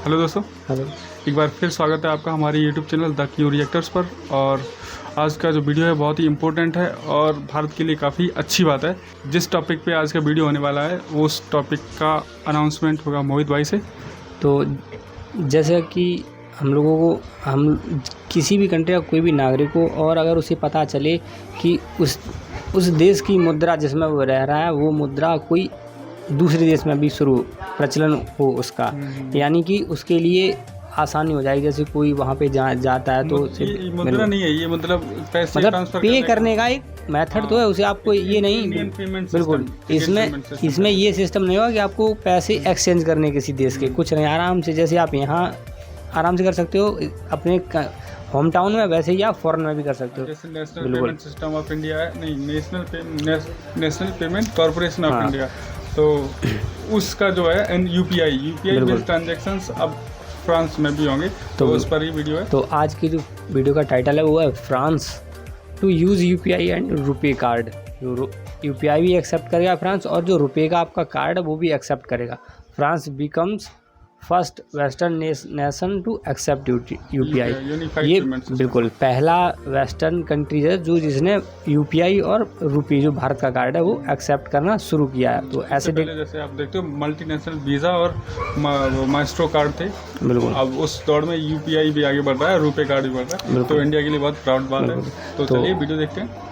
Hello दोस्तों, hello. एक बार फिर स्वागत है आपका हमारे YouTube channel the Q reactors पर। और आज का जो वीडियो है बहुत ही इम्पोर्टेंट है और भारत के लिए काफ़ी अच्छी बात है। जिस टॉपिक पे आज का वीडियो होने वाला है उस टॉपिक का अनाउंसमेंट होगा मोहित भाई से। तो जैसे कि हम किसी भी कंट्री का कोई भी नागरिक हो और अगर उसे पता चले कि उस देश की मुद्रा जिसमें वो रह रहा है वो मुद्रा कोई दूसरे देश में भी प्रचलन हो उसका, यानी कि उसके लिए आसानी हो जाएगी। जैसे कोई वहाँ पे जाता है तो ये मुद्रा नहीं है, ये मतलब पैसे ट्रांसफर पे करने का एक मेथड तो है, उसे आपको ये नहीं बिल्कुल इसमें ये सिस्टम नहीं होगा कि आपको पैसे एक्सचेंज करने किसी देश के, कुछ नहीं। आराम से जैसे आप यहाँ आराम से कर सकते हो अपने होम टाउन में, वैसे ही आप फॉरेन में भी कर सकते हो। जैसे national payment system of India है, नहीं national payment corporation of India, तो उसका जो है यूपीआई बेस्ड ट्रांजैक्शंस अब फ्रांस में भी होंगे, तो उस पर ही वीडियो है। तो आज की जो वीडियो का टाइटल है वो है France to use UPI and RuPay card. UPI भी एक्सेप्ट करेगा फ्रांस, और जो रुपए का आपका कार्ड है वो भी एक्सेप्ट करेगा। France becomes first western nation to accept UPI. ये बिल्कुल पहला वेस्टर्न कंट्री है जो जिसने यूपीआई और रुपये जो भारत का कार्ड है वो एक्सेप्ट करना शुरू किया है। तो ऐसे जैसे आप देखते हो मल्टीनेशनल वीज़ा और माइस्ट्रो कार्ड थे, बिल्कुल अब उस दौड़ में यूपीआई भी आगे बढ़ रहा है, रुपए कार्ड भी बढ़ रहा है, तो इंडिया के लिए बहुत प्राउड बात है। तो चलिए वीडियो देखते हैं।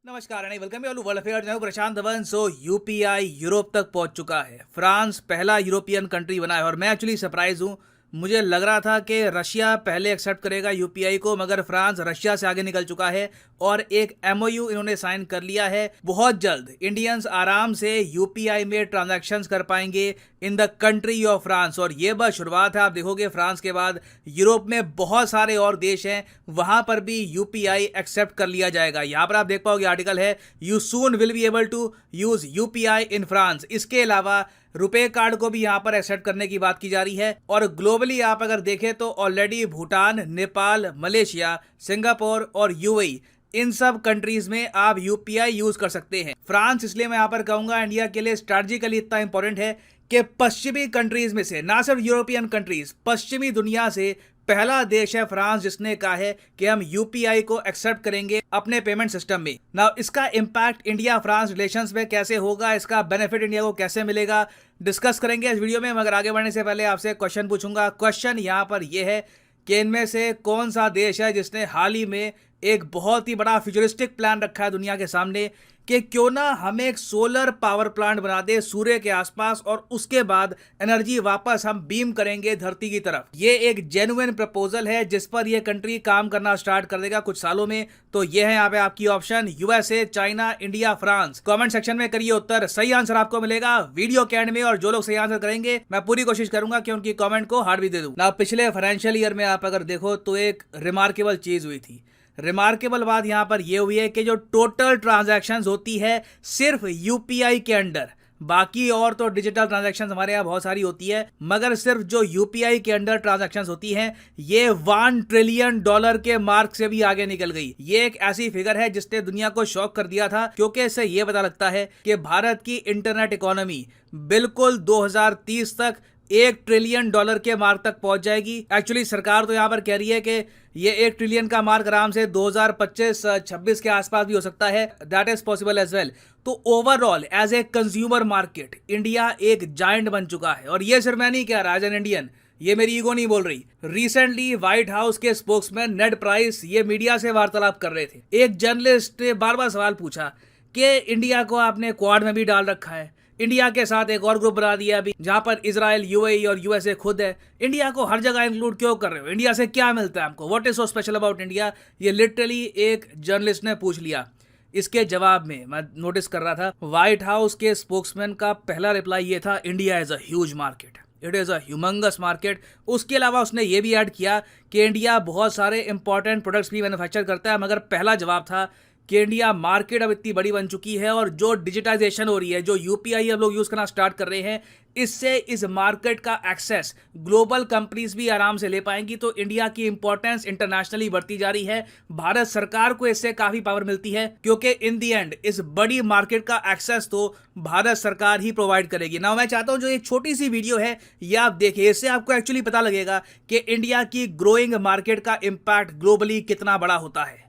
नमस्कार and welcome to world affairs. मैं Prashant Dhawan. So UPI Europe तक पहुंच चुका है। फ्रांस पहला यूरोपियन कंट्री बना है और मैं एक्चुअली सरप्राइज हूं। मुझे लग रहा था कि रशिया पहले एक्सेप्ट करेगा यूपीआई को, मगर फ्रांस रशिया से आगे निकल चुका है और एक एमओयू इन्होंने साइन कर लिया है। बहुत जल्द इंडियंस आराम से यूपीआई में ट्रांजैक्शंस कर पाएंगे in the country of France. और ये बस शुरुआत है। आप देखोगे फ्रांस के बाद यूरोप में बहुत सारे और देश हैं, वहां पर भी यूपीआई एक्सेप्ट कर लिया जाएगा। यहां पर आप देख पाओगे आर्टिकल है, you soon will be able to use UPI in France. इसके अलावा रुपए कार्ड को भी यहां पर एक्सेप्ट करने की बात की जा रही है। और ग्लोबली आप अगर देखें तो already Bhutan, Nepal, Malaysia, Singapore और यूएई, इन सब कंट्रीज में आप यूपीआई यूज कर सकते हैं। फ्रांस इसलिए मैं यहां पर कहूंगा इंडिया के लिए स्ट्रैटेजिकली इतना इंपॉर्टेंट है कि पश्चिमी कंट्रीज में से, ना सिर्फ यूरोपियन कंट्रीज, पश्चिमी दुनिया से पहला देश है फ्रांस जिसने कहा है कि हम यूपीआई को एक्सेप्ट करेंगे अपने पेमेंट सिस्टम में। नाउ इसका इंपैक्ट इंडिया फ्रांस रिलेशंस में कैसे होगा, इसका बेनिफिट इंडिया को कैसे मिलेगा, डिस्कस करेंगे इस वीडियो में। मगर आगे बढ़ने से पहले आपसे क्वेश्चन पूछूंगा। क्वेश्चन यहाँ पर यह है कि इनमें से कौन सा देश है जिसने हाल ही में एक बहुत ही बड़ा फ्यूचरिस्टिक प्लान रखा है दुनिया के सामने कि क्यों ना हम एक सोलर पावर प्लांट बना दे सूर्य के आसपास और उसके बाद एनर्जी वापस हम बीम करेंगे धरती की तरफ। ये एक जेन्युइन प्रपोजल है जिस पर ये कंट्री काम करना स्टार्ट कर देगा कुछ सालों में। तो ये है यहाँ पे आपकी option, USA, China, India, France. Comment section में करिए उत्तर, सही आंसर आपको मिलेगा वीडियो के एंड में। और जो लोग सही आंसर करेंगे मैं पूरी कोशिश करूंगा कि उनकी कमेंट को हार्ट भी दे दूं। ना पिछले फाइनेंशियल ईयर में आप अगर देखो तो एक रिमार्केबल चीज हुई थी। रिमार्केबल बात यहां पर यह हुई है कि जो टोटल ट्रांजैक्शंस होती है सिर्फ यूपीआई के अंडर, बाकी और तो डिजिटल ट्रांजैक्शंस हमारे यहाँ बहुत सारी होती है, मगर सिर्फ जो यूपीआई के अंडर ट्रांजैक्शंस होती हैं ये $1 ट्रिलियन के मार्क से भी आगे निकल गई। ये एक ऐसी फिगर है जिसने दुनिया को शॉक कर दिया था, क्योंकि इससे ये पता लगता है कि भारत की इंटरनेट इकोनॉमी बिल्कुल 2030 तक $1 ट्रिलियन के मार्क तक पहुंच जाएगी। एक्चुअली सरकार तो यहां पर कह रही है कि ये $1 ट्रिलियन का मार्क आराम से 2025-26 के आसपास भी हो सकता है। That is possible as well. तो overall as a consumer market India एक जायंट बन चुका है। और ये सिर्फ मैं नहीं कह रहा एज एन इंडियन, ये मेरी ईगो नहीं बोल रही। रिसेंटली व्हाइट हाउस के स्पोक्समैन नेड प्राइस ये मीडिया से वार्तालाप कर रहे थे। एक जर्नलिस्ट ने बार बार सवाल पूछा कि इंडिया को आपने क्वाड में भी डाल रखा है, इंडिया के साथ एक और ग्रुप बना दिया अभी जहां पर इजराइल, यूएई और यूएसए खुद है, इंडिया को हर जगह इंक्लूड क्यों कर रहे हो, इंडिया से क्या मिलता है हमको, what is so special about India. ये लिटरली एक जर्नलिस्ट ने पूछ लिया। इसके जवाब में मैं नोटिस कर रहा था व्हाइट हाउस के स्पोक्समैन का पहला रिप्लाई ये था, India is a huge market, it is a humongous market. उसके अलावा उसने ये भी ऐड किया कि इंडिया बहुत सारे इंपॉर्टेंट प्रोडक्ट्स भी मैन्युफैक्चर करता है, मगर पहला जवाब था कि इंडिया मार्केट अब इतनी बड़ी बन चुकी है और जो डिजिटाइजेशन हो रही है, जो यूपीआई अब लोग यूज़ करना स्टार्ट कर रहे हैं, इससे इस मार्केट का एक्सेस ग्लोबल कंपनीज भी आराम से ले पाएंगी। तो इंडिया की इंपॉर्टेंस इंटरनेशनली बढ़ती जा रही है। भारत सरकार को इससे काफ़ी पावर मिलती है क्योंकि इन दी एंड इस बड़ी मार्केट का एक्सेस तो भारत सरकार ही प्रोवाइड करेगी ना। मैं चाहता हूं जो एक छोटी सी वीडियो है ये आप देखिए, इससे आपको एक्चुअली पता लगेगा कि इंडिया की ग्रोइंग मार्केट का इम्पैक्ट ग्लोबली कितना बड़ा होता है।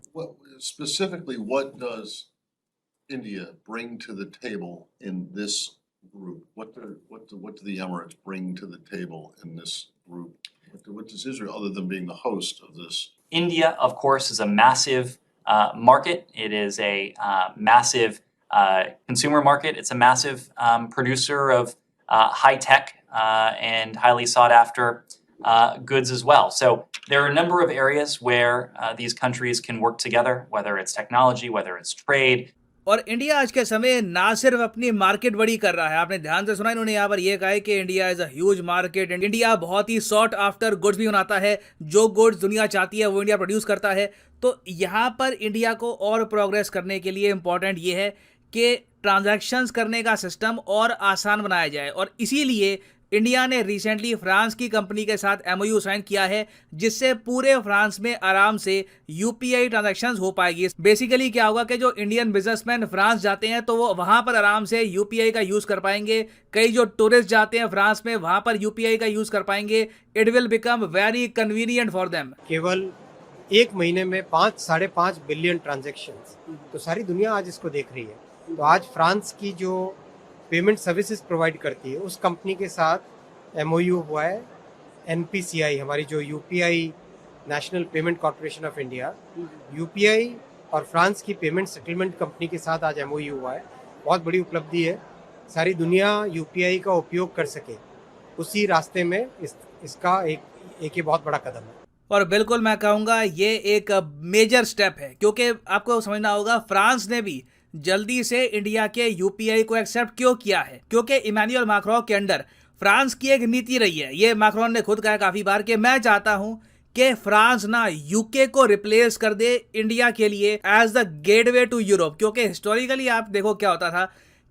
Specifically, what does India bring to the table in this group? What do the Emirates bring to the table in this group? What does Israel, other than being the host of this? India, of course, is a massive market. It is a massive consumer market. It's a massive producer of high-tech and highly sought-after goods as well. So there are a number of areas where these countries can work together, whether it's technology, whether it's trade. और India आज के समय ना सिर्फ अपनी market बड़ी कर रहा है, आपने ध्यान से सुना, इन्होंने यहाँ पर ये कहा है कि India is a huge market. India बहुत ही सॉट आफ्टर गुड्स भी बनाता है, जो गुड्स दुनिया चाहती है वो इंडिया प्रोड्यूस करता है। तो यहाँ पर इंडिया को और प्रोग्रेस करने के लिए इम्पॉर्टेंट ये है कि ट्रांजैक्शंस करने का सिस्टम और आसान बनाया जाए, और इसीलिए इंडिया ने रिसेंटली फ्रांस की कंपनी के साथ एमओयू साइन किया है, जिससे पूरे फ्रांस में आराम से यूपीआई ट्रांजैक्शंस हो पाएगी। बेसिकली क्या होगा कि जो इंडियन बिजनेसमैन फ्रांस जाते हैं तो वो वहां पर आराम से यूपीआई का यूज कर पाएंगे। कई जो टूरिस्ट जाते हैं फ्रांस में वहां पर यूपीआई का यूज कर पाएंगे। It will become very convenient for them. केवल एक महीने में 5-5.5 बिलियन ट्रांजैक्शंस, तो सारी दुनिया आज इसको देख रही है। तो आज फ्रांस की जो पेमेंट सर्विसेज प्रोवाइड करती है उस कंपनी के साथ एमओयू हुआ है। एनपीसीआई, हमारी जो UPI national payment corporation of India, UPI और फ्रांस की पेमेंट सेटलमेंट कंपनी के साथ आज एमओयू हुआ है। बहुत बड़ी उपलब्धि है, सारी दुनिया यूपीआई का उपयोग कर सके, उसी रास्ते में इसका एक बहुत बड़ा कदम है। और बिल्कुल मैं कहूँगा ये एक मेजर स्टेप है, क्योंकि आपको समझना होगा फ्रांस ने भी जल्दी से इंडिया के यूपीआई को एक्सेप्ट क्यों किया है, क्योंकि इमैनुअल मैक्रोन के अंडर फ्रांस की एक नीति रही है। ये मैक्रोन ने खुद कहा काफ़ी बार कि मैं चाहता हूं कि फ्रांस ना यूके को रिप्लेस कर दे इंडिया के लिए as the gateway to Europe. क्योंकि हिस्टोरिकली आप देखो क्या होता था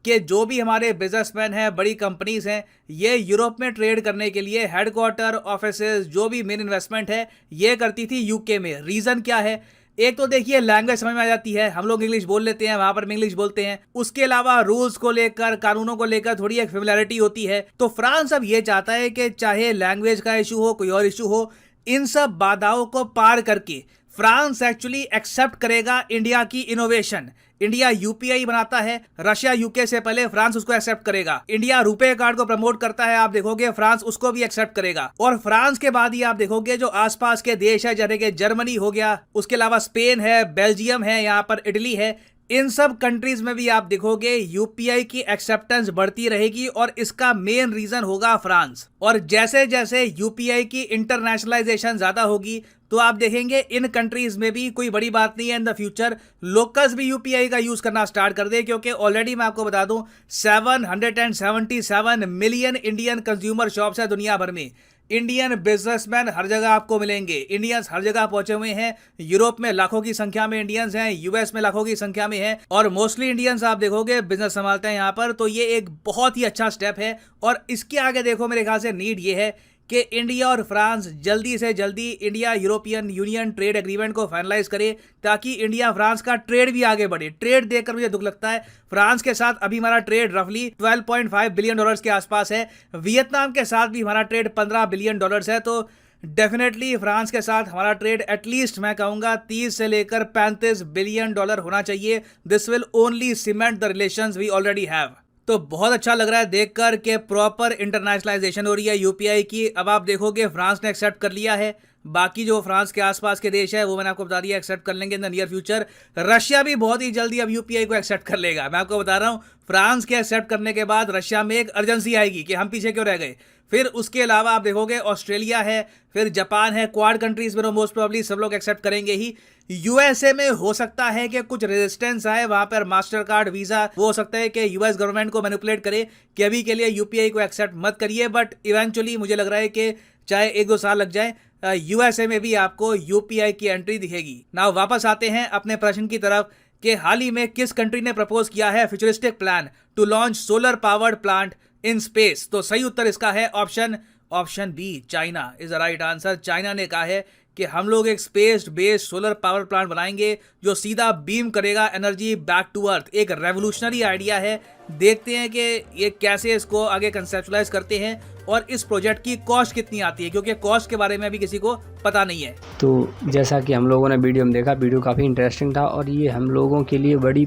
कि जो भी हमारे बिजनेसमैन हैं, बड़ी कंपनीज हैं, ये यूरोप में ट्रेड करने के लिए हेडक्वार्टर ऑफिसेज, जो भी मेन इन्वेस्टमेंट है, ये करती थी यूके में। रीज़न क्या है? एक तो देखिए लैंग्वेज समझ में आ जाती है, हम लोग इंग्लिश बोल लेते हैं, वहां पर इंग्लिश बोलते हैं। उसके अलावा रूल्स को लेकर, कानूनों को लेकर थोड़ी एक फेमिलियरिटी होती है। तो फ्रांस अब ये चाहता है कि चाहे लैंग्वेज का इशू हो, कोई और इशू हो, इन सब बाधाओं को पार करके फ्रांस एक्चुअली एक्सेप्ट करेगा इंडिया की इनोवेशन। इंडिया यूपीआई बनाता है, रशिया यूके से पहले फ्रांस उसको एक्सेप्ट करेगा। इंडिया रुपए कार्ड को प्रमोट करता है, आप देखोगे फ्रांस उसको भी एक्सेप्ट करेगा। और फ्रांस के बाद ही आप देखोगे जो आसपास के देश है, जैसे कि जर्मनी हो गया, उसके अलावा स्पेन है, बेल्जियम है, यहाँ पर इटली है, इन सब कंट्रीज में भी आप देखोगे यूपीआई की एक्सेप्टेंस बढ़ती रहेगी और इसका मेन रीजन होगा फ्रांस। और जैसे जैसे यूपीआई की इंटरनेशनलाइजेशन ज्यादा होगी तो आप देखेंगे इन कंट्रीज में भी कोई बड़ी बात नहीं है, इन द फ्यूचर लोकल्स भी यूपीआई का यूज करना स्टार्ट कर दे। क्योंकि ऑलरेडी मैं आपको बता दूं 777 मिलियन इंडियन कंज्यूमर शॉप्स है दुनिया भर में। इंडियन बिजनेसमैन हर जगह आपको मिलेंगे, इंडियंस हर जगह पहुंचे हुए हैं। यूरोप में लाखों की संख्या में इंडियंस हैं, यूएस में लाखों की संख्या में हैं, और मोस्टली इंडियंस आप देखोगे बिजनेस संभालते हैं यहाँ पर। तो ये एक बहुत ही अच्छा स्टेप है। और इसके आगे देखो मेरे ख्याल से नीड ये है कि इंडिया और फ्रांस जल्दी से जल्दी India European union trade agreement को फाइनलाइज करे, ताकि इंडिया फ्रांस का ट्रेड भी आगे बढ़े। ट्रेड देखकर मुझे दुख लगता है, फ्रांस के साथ अभी हमारा ट्रेड रफली $12.5 बिलियन के आसपास है। वियतनाम के साथ भी हमारा ट्रेड $15 बिलियन है। तो डेफिनेटली फ्रांस के साथ हमारा ट्रेड एटलीस्ट मैं कहूँगा 30 से लेकर $35 बिलियन होना चाहिए। This will only cement the relations we already have. तो बहुत अच्छा लग रहा है देखकर कि प्रॉपर इंटरनेशनलाइजेशन हो रही है यूपीआई की। अब आप देखोगे फ्रांस ने एक्सेप्ट कर लिया है, बाकी जो फ्रांस के आसपास के देश है वो मैंने आपको बता दिया एक्सेप्ट कर लेंगे in the near future. Russia भी बहुत ही जल्दी अब यूपीआई को एक्सेप्ट कर लेगा। मैं आपको बता रहा हूँ फ्रांस के एक्सेप्ट करने के बाद रशिया में एक अर्जेंसी आएगी कि हम पीछे क्यों रह गए। फिर उसके अलावा आप देखोगे ऑस्ट्रेलिया है, फिर जापान है, क्वाड कंट्रीज में मोस्ट प्रोबेबली सब लोग एक्सेप्ट करेंगे ही। यूएसए में हो सकता है कि कुछ रेजिस्टेंस आए, वहां पर मास्टर कार्ड वीजा, वो हो सकता है कि यूएस गवर्नमेंट को मैनिपुलेट करे कि अभी के लिए यूपीआई को एक्सेप्ट मत करिए। बट इवेंचुअली मुझे लग रहा है कि चाहे 1-2 साल लग जाए, यूएसए में भी आपको यूपीआई की एंट्री दिखेगी। नाउ वापस आते हैं अपने प्रश्न की तरफ कि हाल ही में किस कंट्री ने प्रपोज किया है futuristic plan to launch solar powered plant in space. तो सही उत्तर इसका है option B, China is the right answer. China ने कहा है कि हम लोग एक space based solar power plant बनाएंगे जो सीधा बीम करेगा एनर्जी बैक टू अर्थ। एक रेवोल्यूशनरी आइडिया है। देखते हैं कि ये कैसे इसको आगे कंसेप्चुलाइज करते हैं और इस प्रोजेक्ट की कॉस्ट कितनी आती है, क्योंकि कॉस्ट के बारे में अभी किसी को पता नहीं है। तो जैसा कि हम लोगों ने वीडियो में देखा, वीडियो काफ़ी इंटरेस्टिंग था और ये हम लोगों के लिए बड़ी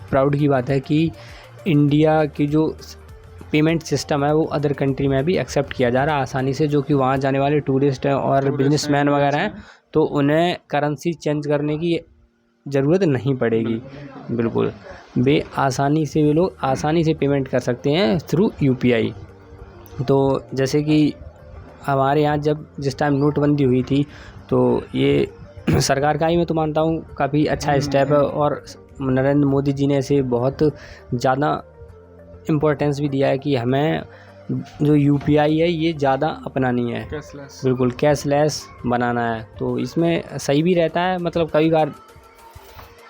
प्राउड की बात है कि इंडिया की जो पेमेंट सिस्टम है वो अदर कंट्री में भी एक्सेप्ट किया जा रहा है आसानी से। जो कि वहाँ जाने वाले टूरिस्ट हैं और बिजनेसमैन वगैरह हैं तो उन्हें करेंसी चेंज करने की ज़रूरत नहीं पड़ेगी। बिल्कुल वे लोग आसानी से पेमेंट कर सकते हैं थ्रू यूपीआई। तो जैसे कि हमारे यहाँ जिस टाइम नोटबंदी हुई थी तो ये सरकार का ही मैं तो मानता हूँ काफ़ी अच्छा स्टेप है और नरेंद्र मोदी जी ने इसे बहुत ज़्यादा इम्पोर्टेंस भी दिया है कि हमें जो यूपीआई है ये ज़्यादा अपनानी है, कैशलेस। बिल्कुल कैशलेस बनाना है। तो इसमें सही भी रहता है, मतलब कई बार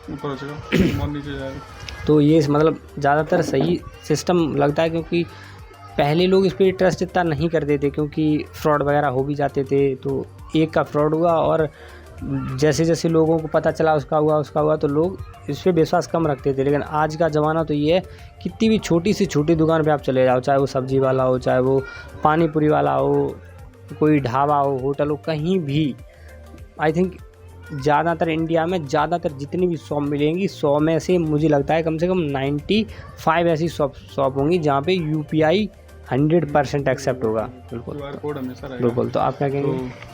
ऊपर हो जाएगा और नीचे जाएगा। तो ये मतलब ज़्यादातर सही सिस्टम लगता है क्योंकि पहले लोग इस पर ट्रस्ट इतना नहीं करते थे क्योंकि फ्रॉड वगैरह हो भी जाते थे। तो एक का फ्रॉड हुआ और जैसे जैसे लोगों को पता चला उसका हुआ तो लोग इस पर विश्वास कम रखते थे। लेकिन आज का ज़माना तो ये है, कितनी भी छोटी से छोटी दुकान पे आप चले जाओ, चाहे वो सब्ज़ी वाला हो, चाहे वो पानी पूरी वाला हो, कोई ढाबा हो, होटल हो, कहीं भी आई थिंक ज़्यादातर इंडिया में जितनी भी शॉप मिलेंगी 100 में से मुझे लगता है कम से कम 95 ऐसी शॉप होंगी जहाँ पे यूपीआई 100% एक्सेप्ट होगा। बिल्कुल QR कोड हमेशा रहेगा। बिल्कुल। तो आप क्या कहेंगे? तो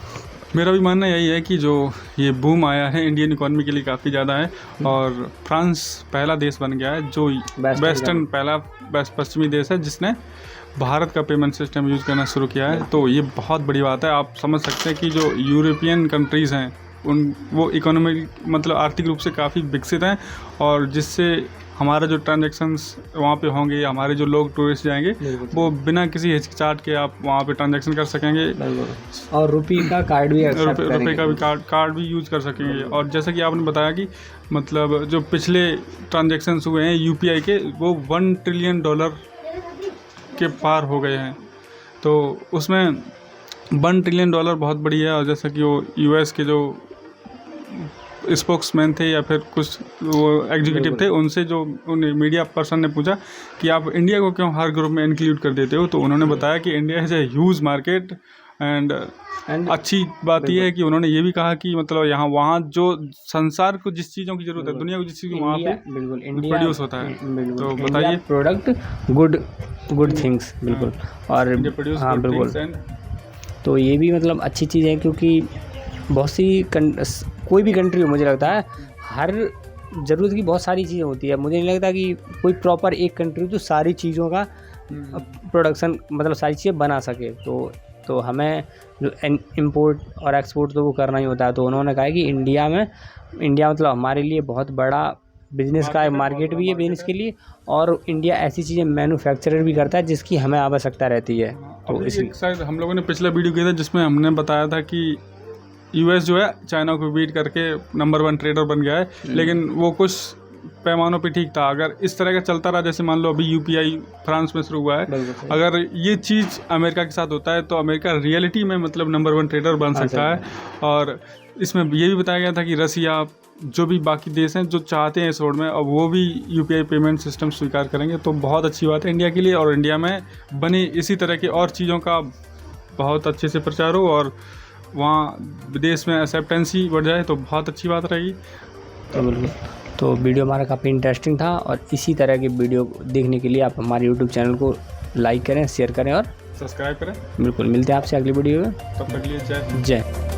मेरा भी मानना यही है कि जो ये बूम आया है इंडियन इकोनॉमी के लिए काफ़ी ज़्यादा है और फ्रांस पहला देश बन गया है जो पश्चिमी देश है जिसने भारत का पेमेंट सिस्टम यूज़ करना शुरू किया है। तो ये बहुत बड़ी बात है। आप समझ सकते हैं कि जो यूरोपियन कंट्रीज़ हैं वो इकोनॉमी मतलब आर्थिक रूप से काफ़ी विकसित हैं और जिससे हमारा जो ट्रांजैक्शंस वहाँ पे होंगे, हमारे जो लोग टूरिस्ट जाएंगे वो बिना किसी हिचकिचाहट के आप वहाँ पे ट्रांजैक्शन कर सकेंगे और रुपये का कार्ड भी रुपये का भी कार्ड भी यूज़ कर सकेंगे। और जैसा कि आपने बताया कि मतलब जो पिछले ट्रांजैक्शंस हुए हैं यूपीआई के वो $1 ट्रिलियन के पार हो गए हैं। तो उसमें $1 ट्रिलियन बहुत बड़ी है। और जैसा कि वो यूएस के जो स्पोक्समैन थे या फिर कुछ वो एग्जीक्यूटिव थे उनसे जो उन मीडिया पर्सन ने पूछा कि आप इंडिया को क्यों हर ग्रुप में इंक्लूड कर देते हो, तो उन्होंने बताया कि India is a huge market and अच्छी बात यह है कि उन्होंने ये भी कहा कि मतलब यहाँ वहाँ जो संसार को जिस चीज़ों की ज़रूरत है, दुनिया को जिस चीज़ वहाँ पे बिल्कुल प्रोड्यूस होता है। तो बताइए प्रोडक्ट गुड थिंग्स। बिल्कुल। और हाँ बिल्कुल। तो ये भी मतलब अच्छी चीज़ है क्योंकि बहुत सी कोई भी कंट्री हो, मुझे लगता है हर ज़रूरत की बहुत सारी चीज़ें होती है। मुझे नहीं लगता कि कोई प्रॉपर एक कंट्री जो सारी चीज़ों का प्रोडक्शन मतलब सारी चीज़ें बना सके। तो हमें जो इंपोर्ट और एक्सपोर्ट तो वो करना ही होता है। तो उन्होंने कहा कि इंडिया मतलब हमारे लिए बहुत बड़ा बिज़नेस का मार्केट भी है बिज़नेस के लिए और इंडिया ऐसी चीज़ें मैन्युफैक्चरर भी करता है जिसकी हमें आवश्यकता रहती है। तो इसी शायद हम लोगों ने पिछला वीडियो किया था जिसमें हमने बताया था कि यूएस जो है चाइना को बीट करके नंबर 1 ट्रेडर बन गया है, लेकिन वो कुछ पैमानों पे ठीक था। अगर इस तरह का चलता रहा, जैसे मान लो अभी यूपीआई फ्रांस में शुरू हुआ है, अगर ये चीज़ अमेरिका के साथ होता है तो अमेरिका रियलिटी में मतलब नंबर 1 ट्रेडर बन सकता है। और इसमें ये भी बताया गया था कि रसिया जो भी बाकी देश हैं जो चाहते हैं इस रोड में, अब वो भी यूपीआई पेमेंट सिस्टम स्वीकार करेंगे। तो बहुत अच्छी बात है इंडिया के लिए और इंडिया में बनी इसी तरह की और चीज़ों का बहुत अच्छे से प्रचार हो और वहाँ विदेश में एक्सेप्टेंसी बढ़ जाए तो बहुत अच्छी बात रहेगी। तो वीडियो हमारा काफ़ी इंटरेस्टिंग था और इसी तरह के वीडियो देखने के लिए आप हमारे यूट्यूब चैनल को लाइक करें, शेयर करें और सब्सक्राइब करें। बिल्कुल। मिलते हैं आपसे अगली वीडियो में। तब तक के लिए जय।